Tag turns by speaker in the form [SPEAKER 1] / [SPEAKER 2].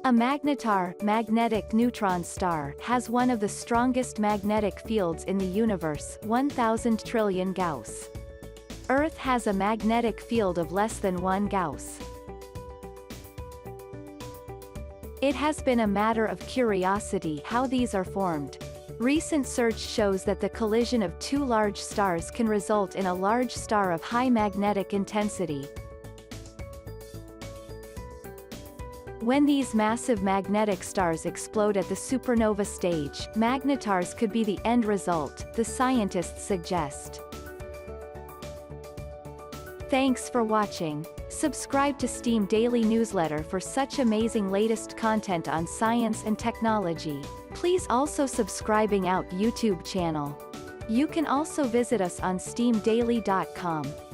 [SPEAKER 1] A magnetar, magnetic neutron star, has one of the strongest magnetic fields in the universe, 1,000 trillion gauss. Earth has a magnetic field of less than 1 gauss. It has been a matter of curiosity how these are formed. Recent research shows that the collision of two large stars can result in a large star of high magnetic intensity. When these massive magnetic stars explode at the supernova stage, magnetars could be the end result, the scientists suggest. Thanks for watching. Subscribe to Steam Daily newsletter for such amazing latest content on science and technology. Please also subscribing out YouTube channel. You can also visit us on steamdaily.com.